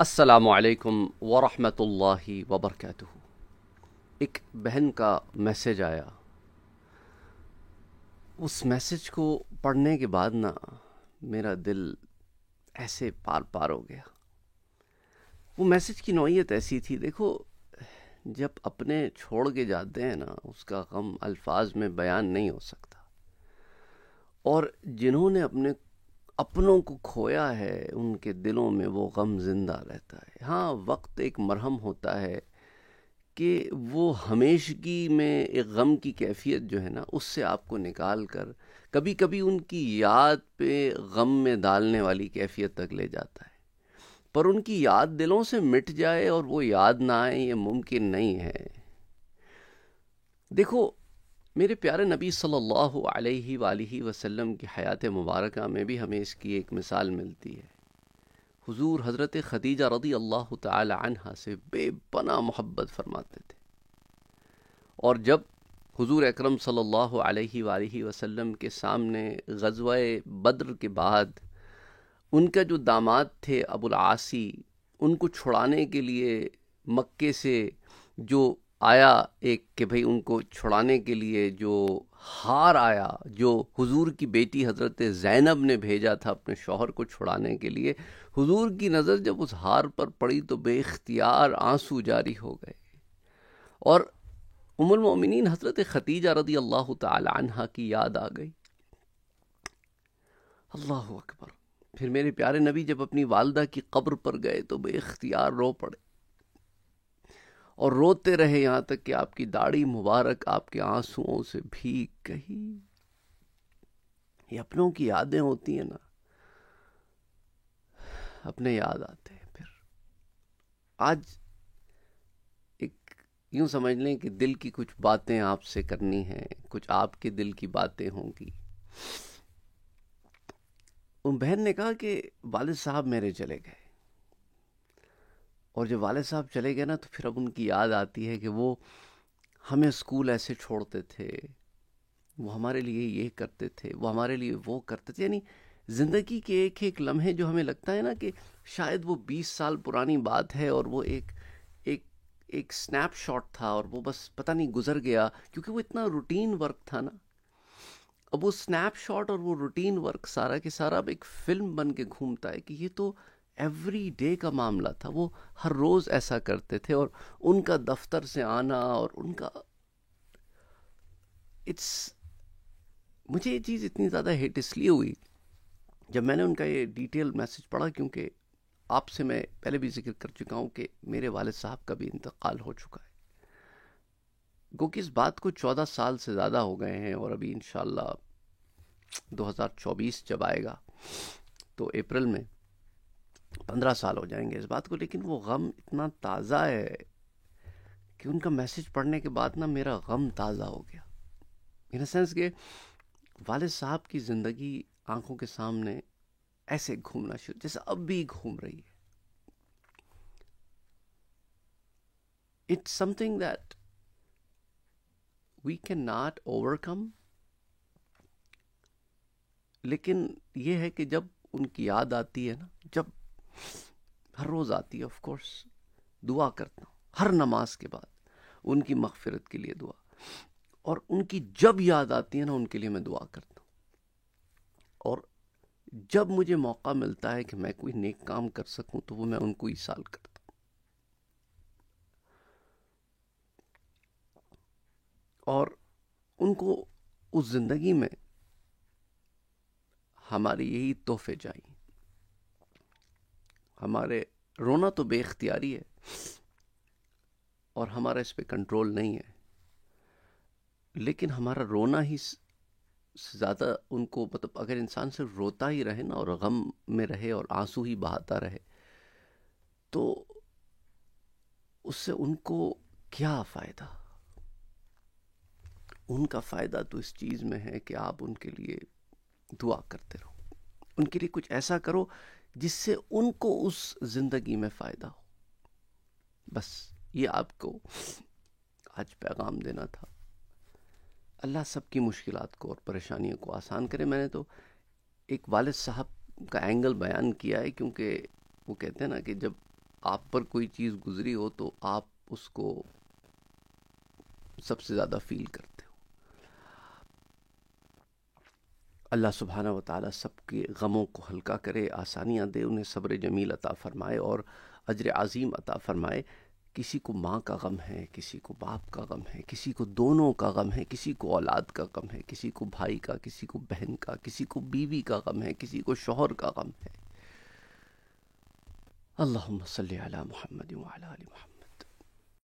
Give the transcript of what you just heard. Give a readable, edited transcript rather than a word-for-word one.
السلام علیکم ورحمۃ اللہ وبرکاتہ۔ ایک بہن کا میسج آیا۔ اس میسج کو پڑھنے کے بعد میرا دل ایسے پار پار ہو گیا۔ وہ میسج کی نوعیت ایسی تھی، دیکھو جب اپنے چھوڑ کے جاتے ہیں اس کا غم الفاظ میں بیان نہیں ہو سکتا، اور جنہوں نے اپنوں کو کھویا ہے ان کے دلوں میں وہ غم زندہ رہتا ہے۔ ہاں، وقت ایک مرہم ہوتا ہے کہ وہ ہمیشگی میں ایک غم کی کیفیت جو ہے اس سے آپ کو نکال کر کبھی کبھی ان کی یاد پہ غم میں ڈالنے والی کیفیت تک لے جاتا ہے، پر ان کی یاد دلوں سے مٹ جائے اور وہ یاد نہ آئے، یہ ممکن نہیں ہے۔ دیکھو، میرے پیارے نبی صلی اللہ علیہ وآلہ وسلم کی حیات مبارکہ میں بھی ہمیں اس کی ایک مثال ملتی ہے۔ حضور حضرت خدیجہ رضی اللہ تعالی عنہا سے بے پناہ محبت فرماتے تھے، اور جب حضور اکرم صلی اللہ علیہ وآلہ وسلم کے سامنے غزوہ بدر کے بعد ان کا جو داماد تھے ابو العاصی، ان کو چھڑانے کے لیے مکے سے جو آیا، ایک کہ بھئی ان کو چھڑانے کے لیے جو ہار آیا، جو حضور کی بیٹی حضرت زینب نے بھیجا تھا اپنے شوہر کو چھڑانے کے لیے، حضور کی نظر جب اس ہار پر پڑی تو بے اختیار آنسو جاری ہو گئے، اور ام المؤمنین حضرت خدیجہ رضی اللہ تعالی عنہا کی یاد آ گئی۔ اللہ اکبر! پھر میرے پیارے نبی جب اپنی والدہ کی قبر پر گئے تو بے اختیار رو پڑے، اور روتے رہے یہاں تک کہ آپ کی داڑھی مبارک آپ کے آنسوؤں سے بھیگ گئی۔ یہ اپنوں کی یادیں ہوتی ہیں اپنے یاد آتے ہیں۔ پھر آج ایک یوں سمجھ لیں کہ دل کی کچھ باتیں آپ سے کرنی ہیں، کچھ آپ کے دل کی باتیں ہوں گی۔ ان بہن نے کہا کہ والد صاحب میرے چلے گئے، اور جب والد صاحب چلے گئے تو پھر اب ان کی یاد آتی ہے کہ وہ ہمیں اسکول ایسے چھوڑتے تھے، وہ ہمارے لیے یہ کرتے تھے، وہ ہمارے لیے وہ کرتے تھے، یعنی زندگی کے ایک ایک لمحے جو ہمیں لگتا ہے کہ شاید وہ 20 سال پرانی بات ہے، اور وہ ایک ایک سنیپ شاٹ تھا، اور وہ بس پتہ نہیں گزر گیا، کیونکہ وہ اتنا روٹین ورک تھا اب وہ سنیپ شاٹ اور وہ روٹین ورک سارا کے سارا اب ایک فلم بن کے گھومتا ہے کہ یہ تو ایوری ڈے کا معاملہ تھا، وہ ہر روز ایسا کرتے تھے، اور ان کا دفتر سے آنا اور ان کا مجھے یہ چیز اتنی زیادہ ہیٹ اس لیے ہوئی جب میں نے ان کا یہ ڈیٹیل میسج پڑھا، کیونکہ آپ سے میں پہلے بھی ذکر کر چکا ہوں کہ میرے والد صاحب کا بھی انتقال ہو چکا ہے، گو کہ اس بات کو 14 سال سے زیادہ ہو گئے ہیں، اور ابھی انشاءاللہ 2024 جب آئے گا تو اپریل میں 15 سال ہو جائیں گے اس بات کو، لیکن وہ غم اتنا تازہ ہے کہ ان کا میسج پڑھنے کے بعد میرا غم تازہ ہو گیا، ان سینس کہ والد صاحب کی زندگی آنکھوں کے سامنے ایسے گھومنا شروع جیسے اب بھی گھوم رہی ہے۔ It's something that we can not overcome, لیکن یہ ہے کہ جب ان کی یاد آتی ہے جب ہر روز آتی ہے، آف کورس دعا کرتا ہوں ہر نماز کے بعد ان کی مغفرت کے لیے دعا، اور ان کی جب یاد آتی ہے ان کے لیے میں دعا کرتا ہوں، اور جب مجھے موقع ملتا ہے کہ میں کوئی نیک کام کر سکوں تو وہ میں ان کو ایصال کرتا ہوں، اور ان کو اس زندگی میں ہماری یہی تحفے چاہیے۔ ہمارے رونا تو بے اختیاری ہے، اور ہمارا اس پہ کنٹرول نہیں ہے، لیکن ہمارا رونا ہی زیادہ ان کو، مطلب اگر انسان صرف روتا ہی رہے اور غم میں رہے اور آنسو ہی بہاتا رہے تو اس سے ان کو کیا فائدہ؟ ان کا فائدہ تو اس چیز میں ہے کہ آپ ان کے لیے دعا کرتے رہو، ان کے لیے کچھ ایسا کرو جس سے ان کو اس زندگی میں فائدہ ہو۔ بس یہ آپ کو آج پیغام دینا تھا۔ اللہ سب کی مشکلات کو اور پریشانیوں کو آسان کرے۔ میں نے تو ایک والد صاحب کا اینگل بیان کیا ہے، کیونکہ وہ کہتے ہیں کہ جب آپ پر کوئی چیز گزری ہو تو آپ اس کو سب سے زیادہ فیل کرتے ہو۔ اللہ سبحانہ و تعالیٰ سب کے غموں کو ہلکا کرے، آسانیاں دے، انہیں صبر جمیل عطا فرمائے اور اجر عظیم عطا فرمائے۔ کسی کو ماں کا غم ہے، کسی کو باپ کا غم ہے، کسی کو دونوں کا غم ہے، کسی کو اولاد کا غم ہے، کسی کو بھائی کا، کسی کو بہن کا، کسی کو بیوی کا غم ہے، کسی کو شوہر کا غم ہے۔ اللہم صلی علی محمد وعلی آل محمد۔